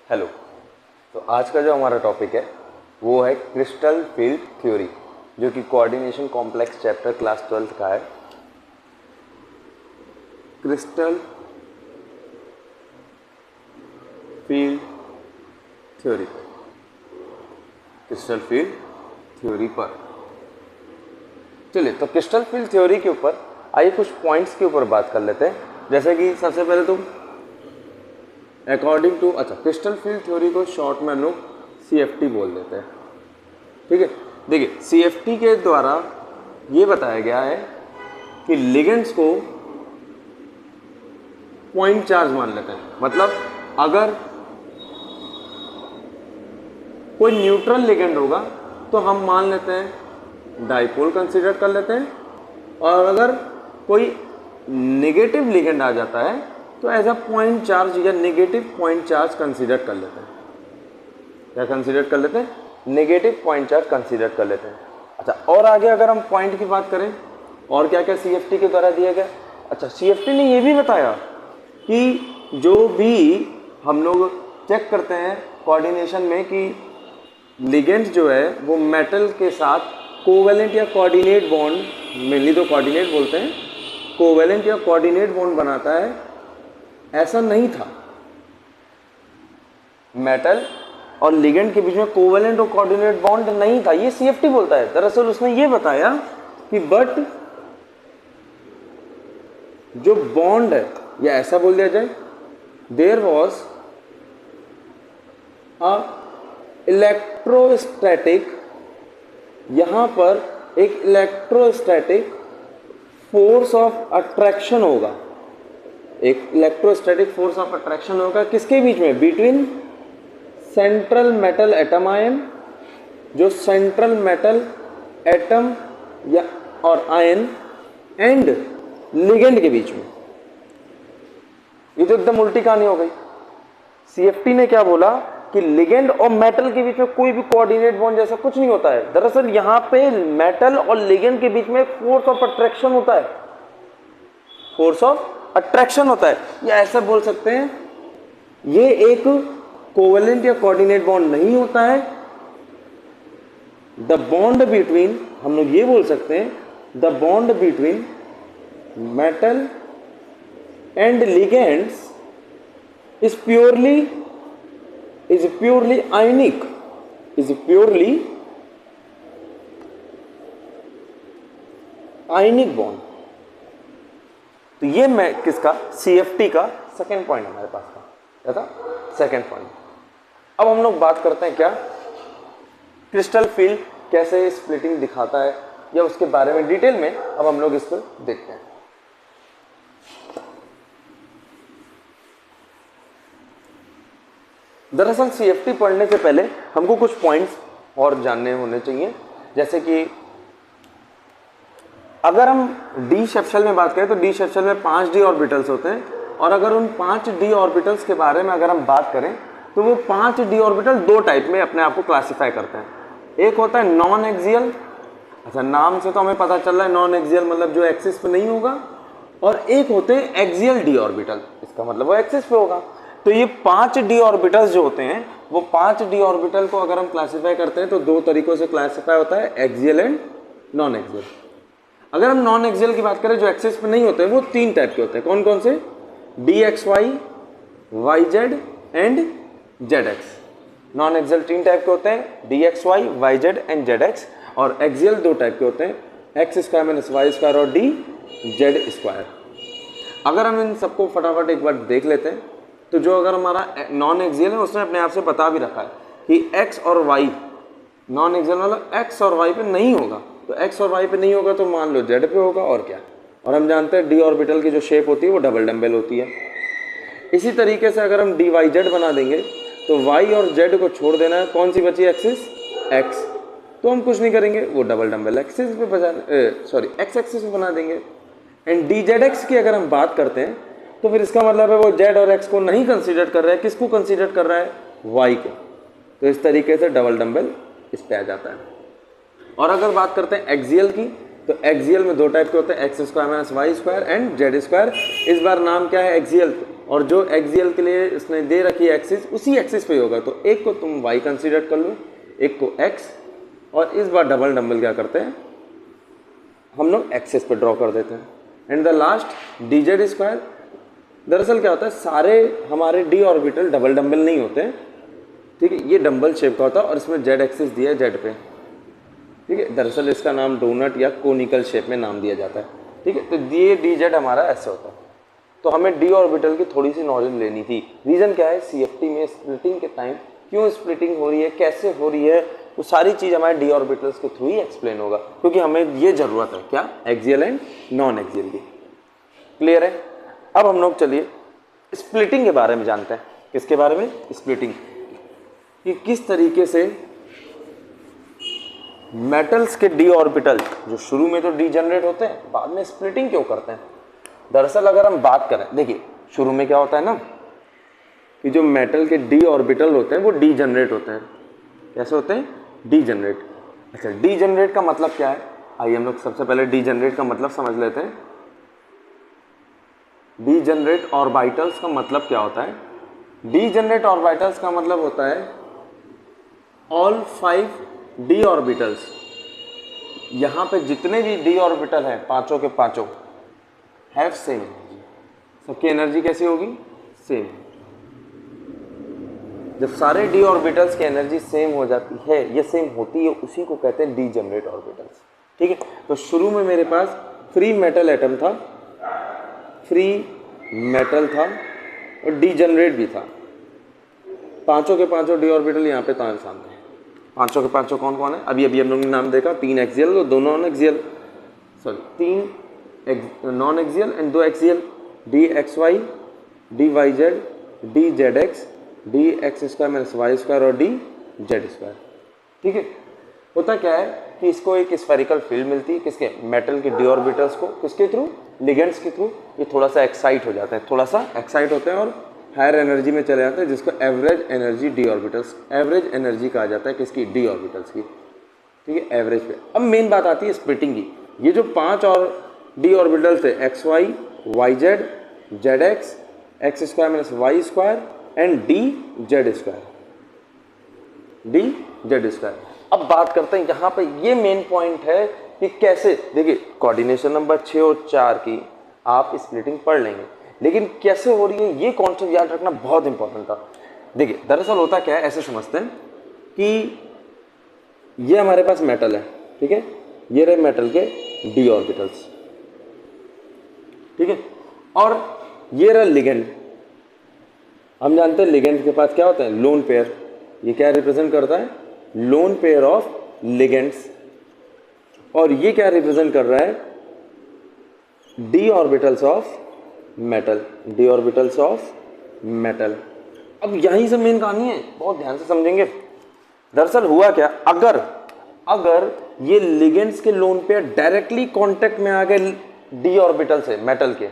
Hello. तो आज का जो हमारा टॉपिक है वो है क्रिस्टल फील्ड थ्योरी, जो कि coordination complex chapter class 12th का है। क्रिस्टल फील्ड थ्योरी पर, क्रिस्टल फील्ड थ्योरी पर चलिए, तो क्रिस्टल फील्ड थ्योरी के ऊपर आइए कुछ पॉइंट्स के ऊपर बात कर लेते हैं। जैसे कि सबसे पहले तो according to crystal field theory को शॉर्ट में हम लोग CFT बोल देते हैं। ठीक है, देखिए CFT के द्वारा ये बताया गया है कि लिगेंड्स को पॉइंट चार्ज मान लेते हैं। मतलब अगर कोई न्यूट्रल लिगेंड होगा तो हम मान लेते हैं डाइपोल कंसीडर कर लेते हैं, और अगर कोई नेगेटिव लिगेंड आ जाता है तो एज अ पॉइंट चार्ज या नेगेटिव पॉइंट चार्ज कंसीडर कर लेते हैं। क्या कंसीडर कर लेते हैं? नेगेटिव पॉइंट चार्ज कंसीडर कर लेते हैं। अच्छा, और आगे अगर हम पॉइंट की बात करें और क्या क्या CFT के द्वारा दिया गया। अच्छा, CFT ने ये भी बताया कि जो भी हम लोग चेक करते हैं कोऑर्डिनेशन में कि लिगेंड जो है वो मेटल के साथ कोवेलेंट या कोऑर्डिनेट बॉन्ड, मेनली तो कोऑर्डिनेट बोलते हैं, कोवेलेंट या कोऑर्डिनेट बॉन्ड बनाता है, ऐसा नहीं था। मेटल और लिगेंड के बीच में कोवेलेंट और कोऑर्डिनेट बॉन्ड नहीं था, ये CFT बोलता है। दरअसल उसने ये बताया कि बट जो बॉन्ड है, या ऐसा बोल दिया जाए, देयर वॉज अ इलेक्ट्रोस्टैटिक, यहां पर एक इलेक्ट्रोस्टैटिक फोर्स ऑफ अट्रैक्शन होगा। एक इलेक्ट्रोस्टैटिक फोर्स ऑफ अट्रैक्शन होगा किसके बीच में? Between central metal atom ion, जो सेंट्रल मेटल एटम या और आयन एंड लिगेंड के बीच में। ये तो एकदम उल्टी कहानी हो गई। CFT ने क्या बोला कि लिगेंड और मेटल के बीच में कोई भी कोऑर्डिनेट बॉन्ड जैसा कुछ नहीं होता है। दरअसल यहां पे मेटल और लिगेंड के बीच में फोर्स ऑफ अट्रैक्शन होता है, फोर्स ऑफ अट्रैक्शन होता है, या ऐसा बोल सकते हैं ये एक कोवेलेंट या कोऑर्डिनेट बॉन्ड नहीं होता है। द बॉन्ड बिटवीन, हम लोग ये बोल सकते हैं, the bond between metal and ligands is purely ionic, is purely ionic bond. तो ये मैं किसका? CFT का सेकेंड पॉइंट हमारे पास था। क्या था? Second point. अब हम लोग बात करते हैं क्या क्रिस्टल फील्ड कैसे स्प्लिटिंग दिखाता है, या उसके बारे में डिटेल में अब हम लोग इसको देखते हैं। दरअसल CFT पढ़ने से पहले हमको कुछ पॉइंट्स और जानने होने चाहिए। जैसे कि अगर हम D सेक्शन में बात करें तो D सेक्शन में 5d ऑर्बिटल्स होते हैं, और अगर उन 5d ऑर्बिटल्स के बारे में अगर हम बात करें तो वो 5d ऑर्बिटल दो टाइप में अपने आप को क्लासिफाई करते हैं। एक होता है नॉन एक्सियल, अच्छा नाम से तो हमें पता चल रहा है नॉन एक्सियल मतलब जो एक्सिस पे नहीं होगा, और एक होते हैं एक्सियल d ऑर्बिटल, इसका मतलब वो एक्सिस पे होगा। तो ये 5d ऑर्बिटल्स जो होते हैं वो 5d ऑर्बिटल को अगर हम क्लासिफाई करते हैं तो दो तरीकों से क्लासिफाई होता है, एक्सियल एंड नॉन एक्सियल। अगर हम नॉन एक्सियल की बात करें जो एक्सिस पे नहीं होते हैं, वो तीन टाइप के होते हैं। कौन कौन से? DXY, YZ and ZX। Non axial तीन टाइप के होते हैं, DXY, YZ एंड ZX, और एक्सियल दो टाइप के होते हैं, X² - Y² और DZ²। अगर हम इन सबको फटाफट एक बार देख लेते हैं तो जो अगर हमारा नॉन एक्सियल है उसने अपने आप से बता भी रखा है कि X और Y, नॉन एक्सियल मतलब X और Y पे नहीं होगा। तो X और Y पे नहीं होगा तो मान लो Z पे होगा, और क्या। और हम जानते हैं D ऑर्बिटल की जो शेप होती है वो डबल डम्बल होती है। इसी तरीके से अगर हम DYZ बना देंगे तो Y और Z को छोड़ देना है, कौन सी बची? Axis X। तो हम कुछ नहीं करेंगे, वो डबल डम्बल एक्सिस पे X एक्सिस पे बना देंगे। एंड DZX की अगर हम बात करते हैं तो फिर इसका मतलब है वो Z और X को नहीं कंसीडर कर रहा है, किसको कंसीडर कर रहा है? Y को। तो इस तरीके से डबल डम्बल इस पे आ जाता है। और अगर बात करते हैं एक्सियल की, तो एक्सियल में दो टाइप के होते हैं, X² - Y² एंड Z²। इस बार नाम क्या है? एक्सियल और जो एक्सियल के लिए इसने दे रखी है एक्सिस, उसी एक्सिस पे होगा। तो एक को तुम y कंसीडर कर लो, एक को x, और इस बार डबल डम्बल क्या करते हैं हम लोग एक्सिस पे ड्रॉ कर देते हैं। And the last D Z square. दरअसल क्या होता है, सारे हमारे डी ऑर्बिटल डबल डम्बल नहीं होते हैं, ठीक है, ये डम्बल शेप का होता है और इसमें जेड एक्सिस दिया है जेड पे, ठीक है। दरअसल इसका नाम डोनट या कोनिकल शेप में नाम दिया जाता है, ठीक है। तो ये डी जेड हमारा ऐसे होता है। तो हमें डी ऑर्बिटल की थोड़ी सी नॉलेज लेनी थी। रीज़न क्या है, सीएफटी में स्प्लिटिंग के टाइम क्यों स्प्लिटिंग हो रही है, कैसे हो रही है, वो सारी चीज़ हमारे डी ऑर्बिटल्स के थ्रू ही एक्सप्लेन होगा, क्योंकि हमें ये ज़रूरत है क्या, एक्सियल एंड नॉन एक्सियल की। क्लियर है। अब हम लोग चलिए स्प्लिटिंग के बारे में जानते हैं। किसके बारे में, स्प्लिटिंग, कि किस तरीके से मेटल्स के डी ऑर्बिटल जो शुरू में तो डीजनरेट होते हैं, बाद में स्प्लिटिंग क्यों करते हैं। दरअसल अगर हम बात करें, देखिए शुरू में क्या होता है ना, कि जो मेटल के डी ऑर्बिटल होते हैं वो डीजनरेट होते हैं। कैसे होते हैं, डीजनरेट। अच्छा, डीजनरेट का मतलब क्या है, आइए हम लोग सबसे पहले डीजनरेट का मतलब समझ लेते हैं। डीजनरेट ऑर्बिटल्स का मतलब क्या होता है। डीजनरेट ऑर्बिटल्स का मतलब होता है ऑल 5 डी ऑर्बिटल्स, यहाँ पे जितने भी डी ऑर्बिटल हैं पांचों के पांचों हैव सेम एनर्जी। सबकी एनर्जी कैसी होगी, सेम। जब सारे डी ऑर्बिटल्स की एनर्जी सेम हो जाती है या सेम होती है, उसी को कहते हैं डीजनरेट ऑर्बिटल्स, ठीक है। तो शुरू में मेरे पास फ्री मेटल एटम था, फ्री मेटल था और डीजनरेट भी था। पांचों के पांचों डी ऑर्बिटल यहाँ पे सामने हैं। पांचों के पांचों कौन कौन है, अभी अभी हम लोगों ने नाम देखा, 3 एक्सियल और 2 non axial, sorry 3 non axial and 2 axial, d x y, d y z, d z x, d x square minus Y square और डी जेड स्क्वायर, ठीक है। होता क्या है कि इसको एक स्फेरिकल फील्ड मिलती है, किसके, मेटल के डी ऑर्बिटल्स को, किसके थ्रू, लिगेंड्स के थ्रू। ये थोड़ा सा एक्साइट हो जाते हैं, थोड़ा सा एक्साइट होते हैं और हायर एनर्जी में चले जाते हैं, जिसको average energy D orbitals, average energy कहा जाता है किसकी, डी ऑर्बिटल्स की, ठीक है, एवरेज पे। अब मेन बात आती है स्प्लिटिंग की। ये जो 5 और डी ऑर्बिटल्स थे, x y, y z, z x, x square minus Y square and d Z square, d Z square. अब बात करते हैं यहाँ पे, ये मेन पॉइंट है कि कैसे, देखिए कोऑर्डिनेशन नंबर 6 और 4 की आप स्प्लिटिंग पढ़ लेंगे, लेकिन कैसे हो रही है ये कॉन्सेप्ट याद रखना बहुत इंपॉर्टेंट था। देखिए दरअसल होता क्या है, ऐसे समझते हैं कि ये हमारे पास मेटल है, ठीक है, ये रहे मेटल के डी ऑर्बिटल्स, ठीक है, और ये रहा लिगेंड। हम जानते हैं लिगेंड के पास क्या होता है, लोन पेयर। ये क्या रिप्रेजेंट करता है, लोन पेयर ऑफ लिगेंड्स। और ये क्या रिप्रेजेंट कर रहा है, D orbitals of metal, D orbitals of metal. अब यहीं से मेन कहानी है, बहुत ध्यान से समझेंगे। दरअसल हुआ क्या, अगर ये लिगेंड्स के लोन पेयर डायरेक्टली कांटेक्ट में आ गए डी ऑर्बिटल से, मेटल के,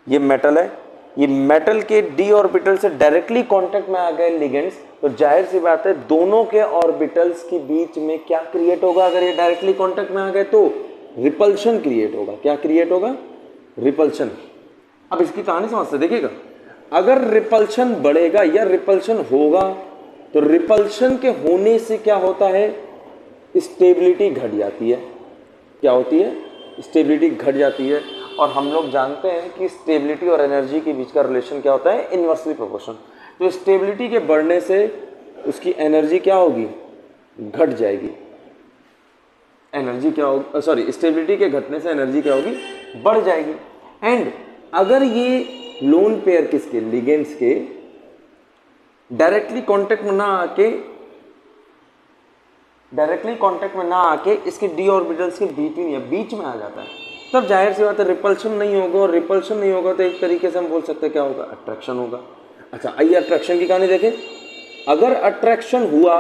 ये मेटल है, ये मेटल के डी ऑर्बिटल से डायरेक्टली कांटेक्ट में आ गए लिगेंड्स, तो जाहिर सी बात है दोनों के ऑर्बिटल्स के बीच में क्या क्रिएट होगा, अगर ये डायरेक्टली कांटेक्ट में आ गए तो रिपल्शन क्रिएट होगा। क्या क्रिएट होगा, रिपल्शन। अब इसकी कहानी समझते देखिएगा, अगर रिपल्शन बढ़ेगा या रिपल्शन होगा, तो रिपल्शन के होने से क्या होता है, स्टेबिलिटी घट जाती है। क्या होती है, स्टेबिलिटी घट जाती है। और हम लोग जानते हैं कि स्टेबिलिटी और एनर्जी के बीच का रिलेशन क्या होता है, इनवर्सली प्रोपोर्शन। तो स्टेबिलिटी के बढ़ने से उसकी एनर्जी क्या होगी, घट जाएगी। एनर्जी क्या होगी, सॉरी, स्टेबिलिटी के घटने से एनर्जी क्या होगी, बढ़ जाएगी। एंड अगर ये लोन पेयर किसके, लिगेंड्स के डायरेक्टली कांटेक्ट में ना आके इसके डी ऑर्बिटल्स के बीच में आ जाता है, तब जाहिर सी बात है रिपल्शन नहीं होगा, और रिपल्शन नहीं होगा तो एक तरीके से हम बोल सकते हैं क्या होगा, अट्रैक्शन होगा। अच्छा, आइए अट्रैक्शन की कहानी देखें। अगर अट्रैक्शन हुआ,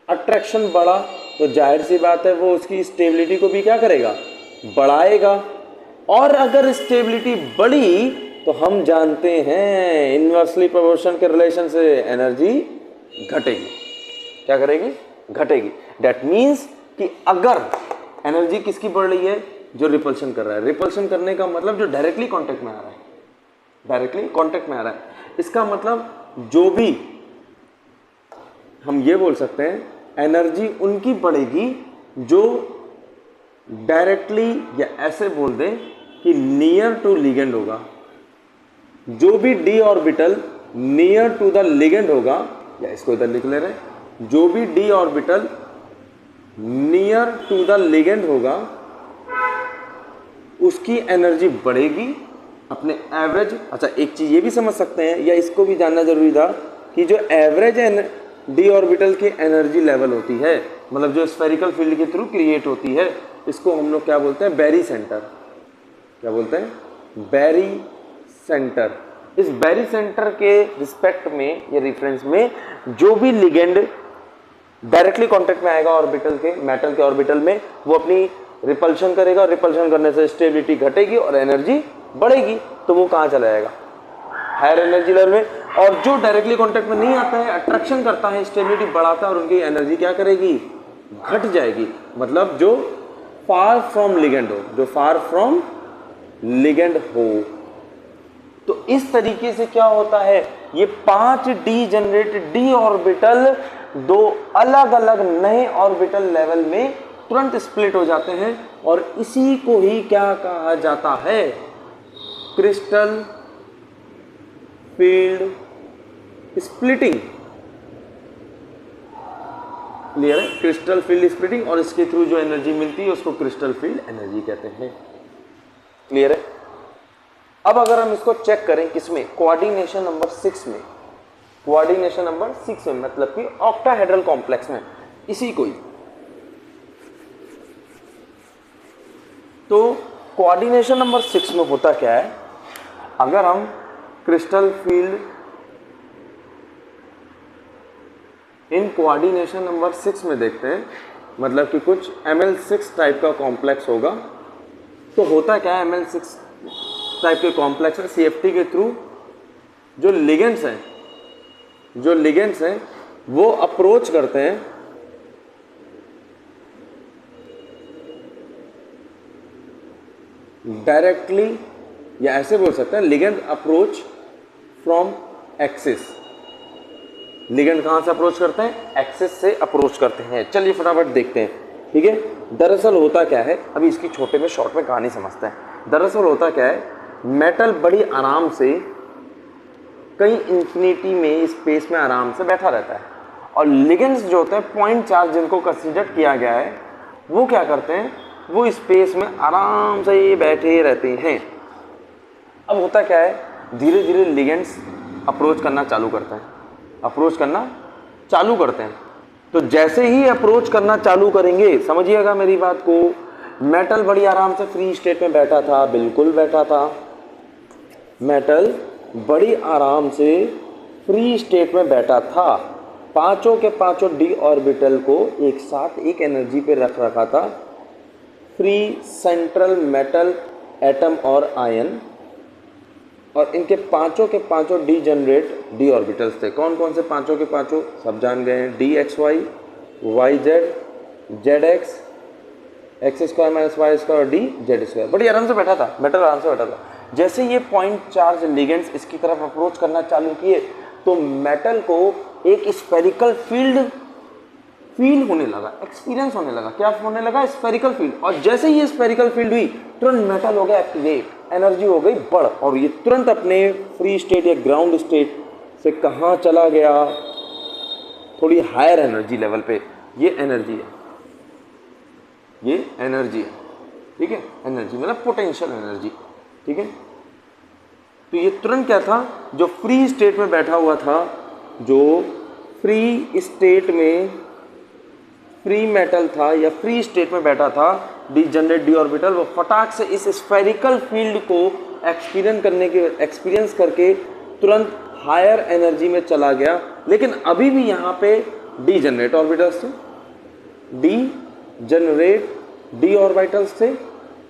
अट्रैक्शन बढ़ा, तो जाहिर सी बात है वो उसकी स्टेबिलिटी को भी क्या करेगा, बढ़ाएगा। और अगर स्टेबिलिटी बढ़ी तो हम जानते हैं इनवर्सली प्रोपोर्शन के रिलेशन से एनर्जी घटेगी। क्या करेगी, घटेगी। दैट मीन्स कि अगर एनर्जी किसकी बढ़ रही है, जो रिपल्शन कर रहा है, रिपल्शन करने का मतलब जो डायरेक्टली कांटेक्ट में आ रहा है, डायरेक्टली कांटेक्ट में आ रहा है। इसका मतलब जो भी हम ये बोल सकते हैं एनर्जी उनकी बढ़ेगी जो डायरेक्टली, या ऐसे बोल दें कि नियर टू लिगेंड होगा। जो भी d orbital near to the ligand होगा, या इसको इधर लिख ले रहे हैं, जो भी d orbital near to the ligand होगा उसकी एनर्जी बढ़ेगी अपने एवरेज। अच्छा, एक चीज ये भी समझ सकते हैं, या इसको भी जानना जरूरी था कि जो एवरेज डी ऑर्बिटल की एनर्जी लेवल होती है, मतलब जो स्फेरिकल फील्ड के थ्रू क्रिएट होती है, इसको हम लोग क्या बोलते हैं, बैरी सेंटर। क्या बोलते हैं, बैरी सेंटर। इस बैरी सेंटर के रिस्पेक्ट में या रेफरेंस में जो भी लिगेंड डायरेक्टली कांटेक्ट में आएगा ऑर्बिटल के, मेटल के ऑर्बिटल में, वो अपनी रिपल्शन करेगा, और रिपल्शन करने से स्टेबिलिटी घटेगी और एनर्जी बढ़ेगी। तो वो कहाँ चला जाएगा, हायर एनर्जी लेवल में। और जो डायरेक्टली कांटेक्ट में नहीं आता है, अट्रैक्शन करता है, स्टेबिलिटी बढ़ाता है, और उनकी एनर्जी क्या करेगी, घट जाएगी। मतलब जो फार फ्रॉम लिगेंड हो, जो फार फ्रॉम लिगेंड हो। तो इस तरीके से क्या होता है, ये 5 डी जनरेट डी ऑर्बिटल दो अलग अलग नए ऑर्बिटल लेवल में तुरंत स्प्लिट हो जाते हैं, और इसी को ही क्या कहा जाता है, क्रिस्टल फील्ड स्प्लिटिंग। क्लियर है, क्रिस्टल फील्ड स्प्लिटिंग, और इसके थ्रू जो एनर्जी मिलती है उसको क्रिस्टल फील्ड एनर्जी कहते हैं। क्लियर है। अब अगर हम इसको चेक करें किसमें, कोऑर्डिनेशन नंबर 6 में, कोऑर्डिनेशन नंबर 6 में, मतलब कि ऑक्टाहेड्रल कॉम्प्लेक्स में, इसी को ही। तो कोऑर्डिनेशन नंबर 6 में होता क्या है, अगर हम crystal field in coordination number 6 में देखते हैं, मतलब कि कुछ Ml6 टाइप का कॉम्प्लेक्स होगा। तो होता क्या है, Ml6 टाइप के कॉम्प्लेक्स है, CFT के थ्रू जो लिगेंड्स हैं वो अप्रोच करते हैं डायरेक्टली, या ऐसे बोल सकते हैं ligand approach from axis. Ligand कहां से अप्रोच करते हैं, एक्सिस से अप्रोच करते हैं। चलिए फटाफट देखते हैं, ठीक है। दरअसल होता क्या है, अभी इसकी छोटे में शॉर्ट में कहानी समझते हैं। दरअसल होता क्या है, मेटल बड़ी आराम से कई इंफिनिटी में स्पेस में आराम से बैठा रहता है, और लिगेंड्स जो होते हैं पॉइंट चार्ज जिनको कंसीडर किया गया है, वो क्या करते हैं, वो स्पेस में आराम से बैठे रहते हैं। अब होता क्या है, धीरे धीरे लिगेंड्स अप्रोच करना चालू करते हैं, अप्रोच करना चालू करते हैं। तो जैसे ही अप्रोच करना चालू करेंगे, समझिएगा मेरी बात को, मेटल बड़ी आराम से फ्री स्टेट में बैठा था, बिल्कुल बैठा था, मेटल बड़ी आराम से फ्री स्टेट में बैठा था, पांचों के पांचों डी ऑर्बिटल को एक साथ एक एनर्जी पे रख रखा था, फ्री सेंट्रल मेटल एटम और आयन, और इनके पांचों के पांचों डी जनरेट डी ऑर्बिटल्स थे। कौन कौन से पांचों के पांचों, सब जान गए हैं, d x y, y z, z x, x square minus Y square, d Z square. बड़ी आराम से बैठा था, मेटल आराम से बैठा था। जैसे ये पॉइंट चार्ज लिगेंड्स इसकी तरफ अप्रोच करना चालू किए, तो मेटल को एक स्फेरिकल फील्ड फील होने लगा, एक्सपीरियंस होने लगा। क्या होने लगा, स्फेरिकल फील्ड। और जैसे ही ये स्फेरिकल फील्ड हुई, तुरंत मेटल हो गया एक्टिवेट, एनर्जी हो गई बढ़, और ये तुरंत अपने फ्री स्टेट या ग्राउंड स्टेट से कहाँ चला गया, थोड़ी हायर एनर्जी लेवल पे। ये एनर्जी है, ये एनर्जी है, ठीक है। एनर्जी मतलब पोटेंशियल एनर्जी, ठीक है। तो ये तुरंत क्या था, जो फ्री स्टेट में बैठा हुआ था, जो फ्री स्टेट में फ्री मेटल था या फ्री स्टेट में बैठा था, डी जनरेट डी ऑर्बिटल, वो फटाक से इस स्फेरिकल फील्ड को एक्सपीरियंस करके तुरंत हायर एनर्जी में चला गया। लेकिन अभी भी यहाँ पे डी जनरेट ऑर्बिटल्स थे, डी जनरेट डी ऑर्बिटल्स थे,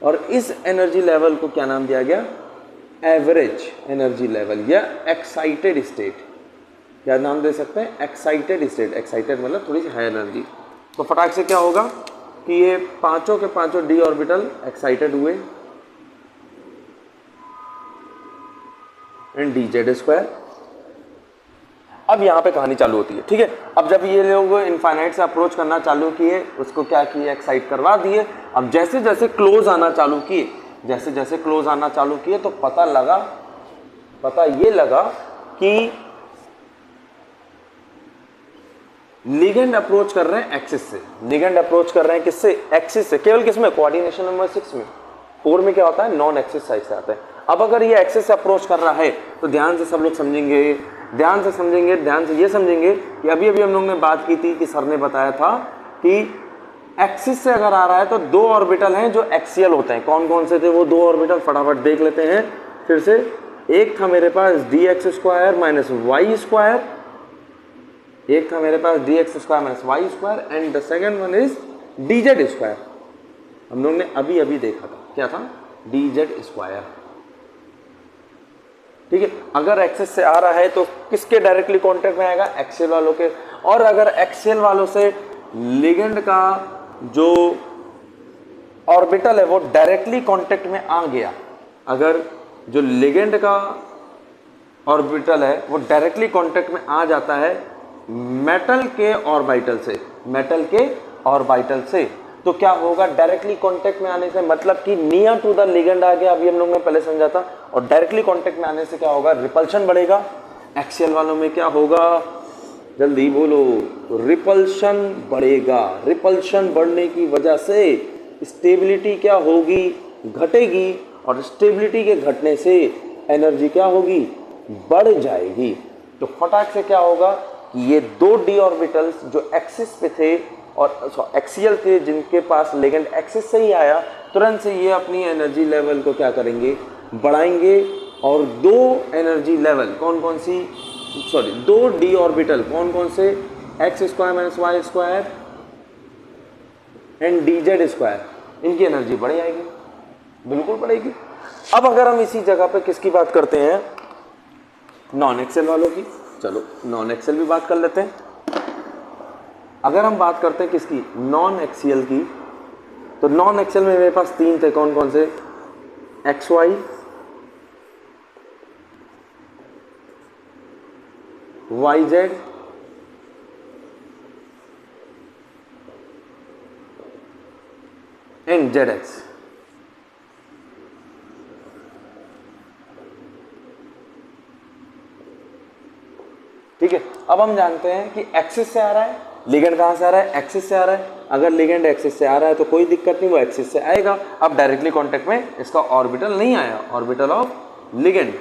और इस एनर्जी लेवल को क्या नाम दिया गया, एवरेज एनर्जी लेवल या एक्साइटेड स्टेट। क्या नाम दे सकते हैं, एक्साइटेड स्टेट। एक्साइटेड मतलब थोड़ी सी हाई एनर्जी। तो फटाक से क्या होगा कि ये पांचों के पांचों डी ऑर्बिटल एक्साइटेड हुए, एंड डी जेड स्क्वायर। अब यहाँ पे कहानी चालू होती है, ठीक है। अब जब ये लोग इनफाइनाइट से अप्रोच करना चालू किए, उसको क्या किए, एक्साइट करवा दिए। अब जैसे जैसे क्लोज आना चालू किए, जैसे जैसे क्लोज आना चालू किए तो पता ये लगा कि लिगेंड अप्रोच कर रहे हैं एक्सिस से। लिगेंड अप्रोच कर रहे हैं किससे, एक्सिस से। केवल किसमें, कोऑर्डिनेशन नंबर 6 में। 4 में क्या होता है, नॉन एक्सिस साइड से आता है। अब अगर ये एक्सिस से अप्रोच कर रहा है तो ध्यान से सब लोग समझेंगे, ध्यान से ये समझेंगे कि अभी हम लोगों ने बात की थी कि सर ने बताया था कि एक्सिस से अगर आ रहा है तो 2 ऑर्बिटल हैं जो एक्सियल होते हैं। कौन कौन से थे वो 2 ऑर्बिटल, फटाफट देख लेते हैं फिर से। एक था मेरे पास D x square minus Y square, एक था मेरे पास D x square minus Y square, and the second one is D Z square. हम लोग ने अभी देखा था, क्या था, डी जेड स्क्वायर, ठीक है। अगर एक्सिस से आ रहा है तो किसके डायरेक्टली कांटेक्ट में आएगा, एक्सियल वालों के। और अगर एक्सियल वालों से लिगेंड का जो ऑर्बिटल है वो डायरेक्टली कांटेक्ट में आ गया, अगर जो लिगेंड का ऑर्बिटल है वो डायरेक्टली कांटेक्ट में आ जाता है मेटल के ऑर्बिटल से, मेटल के ऑर्बिटल से, तो क्या होगा, डायरेक्टली कांटेक्ट में आने से मतलब कि नियर टू द लिगेंड आ गया। अभी हम लोग ने पहले समझा था। और डायरेक्टली कांटेक्ट में आने से क्या होगा, रिपल्शन बढ़ेगा। एक्सियल वालों में क्या होगा, जल्दी बोलो, रिपल्शन बढ़ेगा। रिपल्शन बढ़ने की वजह से स्टेबिलिटी क्या होगी, घटेगी, और स्टेबिलिटी के घटने से एनर्जी क्या होगी, बढ़ जाएगी। तो फटाक से क्या होगा कि ये 2 डी ऑर्बिटल्स जो एक्सिस पे थे और एक्सियल थे, जिनके पास लिगेंड एक्सिस से ही आया, तुरंत से ये अपनी एनर्जी लेवल को क्या करेंगे, बढ़ाएंगे। और 2 एनर्जी लेवल कौन कौन सी, 2 डी ऑर्बिटल कौन कौन से, x square minus Y square and d Z square, इनकी एनर्जी बढ़ जाएगी, बिल्कुल बढ़ेगी। अब अगर हम इसी जगह पे किसकी बात करते हैं, नॉन एक्सेल वालों की, चलो नॉन एक्सेल भी बात कर लेते हैं। अगर हम बात करते हैं किसकी, नॉन एक्सियल की, तो नॉन एक्सियल में मेरे पास 3 थे, कौन कौन से, x y, y z and z x. ठीक है। अब हम जानते हैं कि एक्सिस से आ रहा है, लिगेंड कहां से आ रहा है, एक्सिस से आ रहा है। अगर लिगेंड एक्सिस से आ रहा है तो कोई दिक्कत नहीं, वो एक्सिस से आएगा। अब डायरेक्टली कांटेक्ट में इसका ऑर्बिटल नहीं आया, orbital of ligand,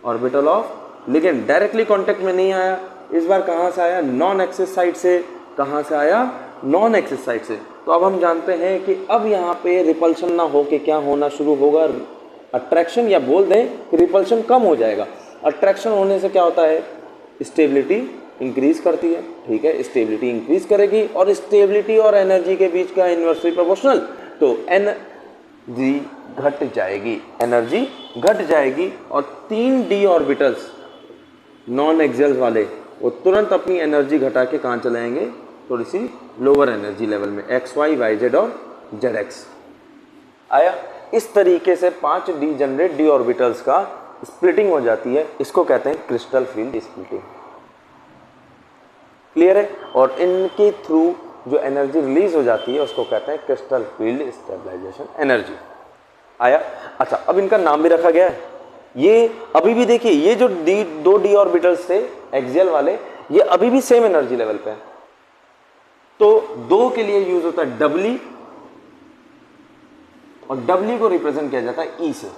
orbital of ligand directly contact में नहीं आया। इस बार कहां से आया, नॉन एक्सिस साइड से। कहां से आया, नॉन एक्सिस साइड से। तो अब हम जानते हैं कि अब यहाँ पे रिपल्शन ना हो के क्या होना शुरू होगा, अट्रैक्शन, या बोल दें कि रिपल्शन कम हो जाएगा। अट्रैक्शन होने से क्या होता है, स्टेबिलिटी इंक्रीज करती है, ठीक है, स्टेबिलिटी इंक्रीज करेगी, और स्टेबिलिटी और एनर्जी के बीच का इन्वर्सली प्रोपोर्शनल, तो एनर्जी घट जाएगी, एनर्जी घट जाएगी। और 3 डी ऑर्बिटल्स नॉन एक्सियल वाले वो तुरंत अपनी एनर्जी घटा के कहाँ चले जाएंगे, थोड़ी सी लोअर एनर्जी लेवल में, एक्स वाई वाई जेड और जेड एक्स आया। इस तरीके से 5 डी जनरेट डी ऑर्बिटल्स का स्प्लिटिंग हो जाती है। इसको कहते हैं क्रिस्टल फील्ड स्प्लिटिंग। क्लियर है। और इनके थ्रू जो एनर्जी रिलीज हो जाती है उसको कहते हैं क्रिस्टल फील्ड स्टेबलाइजेशन एनर्जी आया। अच्छा, अब इनका नाम भी रखा गया है। ये अभी भी देखिए, ये जो 2 डी ऑर्बिटल्स थे एक्सियल वाले, ये अभी भी सेम एनर्जी लेवल पे है। तो 2 के लिए यूज होता है डब्ल्यू, और डब्ल्यू को रिप्रेजेंट किया जाता है ई से।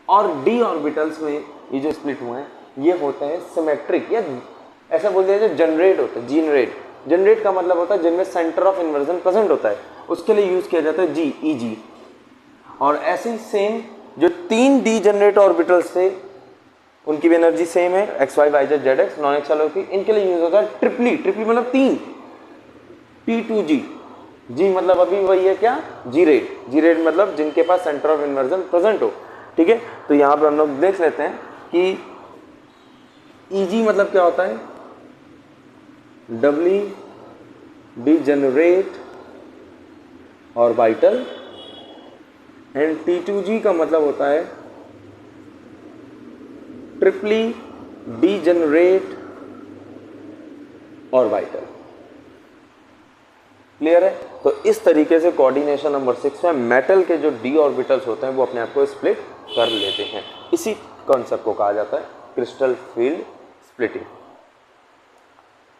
और डी ऑर्बिटल्स में ये जो स्प्लिट हुए हैं ये होते हैं सिमेट्रिक, या ऐसा बोल दिया जाए जनरेट होता है, जीनरेट। जनरेट का मतलब होता है जिनमें सेंटर ऑफ इन्वर्जन प्रेजेंट होता है, उसके लिए यूज किया जाता है जी, ई जी। और ऐसे ही सेम जो 3 डी जनरेट ऑर्बिटल्स थे उनकी भी एनर्जी सेम है, x y y z z x, non x वालों की, इनके लिए यूज होता है ट्रिपली। ट्रिपली मतलब 3, P2G। जी मतलब अभी वही है क्या, जी रेट। जी रेट मतलब जिनके पास सेंटर ऑफ इन्वर्जन प्रेजेंट हो, ठीक है। तो यहाँ पे हम लोग देख लेते हैं कि EG मतलब क्या होता है, W D generate orbital, and P2G का मतलब होता है ट्रिपली, डीजेनरेट और वाइटल। क्लियर है? तो इस तरीके से कोऑर्डिनेशन नंबर 6 में मेटल के जो डी ऑर्बिटल्स होते हैं वो अपने आप को स्प्लिट कर लेते हैं। इसी कॉन्सेप्ट को कहा जाता है crystal field splitting.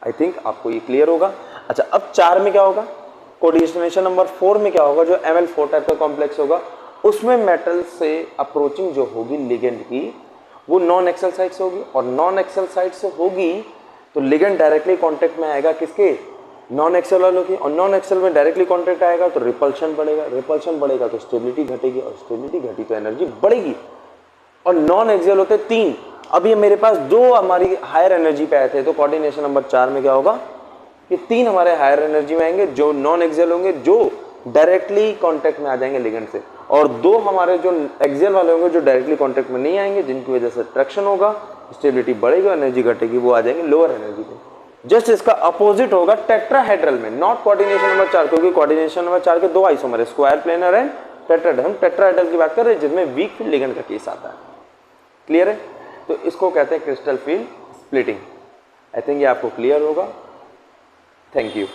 I think आपको ये क्लियर होगा। अच्छा, अब 4 में क्या होगा? कोऑर्डिनेशन नंबर 4 में क्या होगा? जो Ml4 टाइप का कॉम्प्लेक्स होगा उसमें मेटल से अप्रोचिंग जो होगी लिगेंड की वो नॉन एक्सल साइड से होगी, और नॉन एक्सल साइड से होगी तो लिगेंड डायरेक्टली कांटेक्ट में आएगा किसके? नॉन एक्सल वालों की, और नॉन एक्सल में डायरेक्टली कांटेक्ट आएगा तो रिपल्शन बढ़ेगा, रिपल्शन बढ़ेगा तो स्टेबिलिटी घटेगी, और स्टेबिलिटी घटी तो एनर्जी बढ़ेगी। और नॉन एक्सियल होते 3। अब ये मेरे पास 2 हमारी हायर एनर्जी पे आए थे, तो कोऑर्डिनेशन नंबर 4 में क्या होगा कि 3 हमारे हायर एनर्जी में आएंगे जो नॉन एक्सियल होंगे, जो डायरेक्टली कांटेक्ट में आ जाएंगे लिगेंड से, और 2 हमारे जो एक्सियल वाले होंगे जो डायरेक्टली कांटेक्ट में नहीं आएंगे, जिनकी वजह से ट्रैक्शन होगा, स्टेबिलिटी बढ़ेगी, एनर्जी घटेगी, वो आ जाएंगे लोअर एनर्जी पे। जस्ट इसका अपोजिट होगा टेट्राहेड्रल में, नॉट कोऑर्डिनेशन नंबर 4, क्योंकि कोऑर्डिनेशन नंबर 4 के 2 आइसोमर है, स्क्वायर प्लेनर एंड टेट्राहेड्रल। हम टेट्राहेड्रल की बात कर रहे हैं जिसमें वीक फील्ड लिगेंड का केस आता है। क्लियर है? तो इसको कहते हैं crystal field splitting. I think ये आपको क्लियर होगा। Thank you.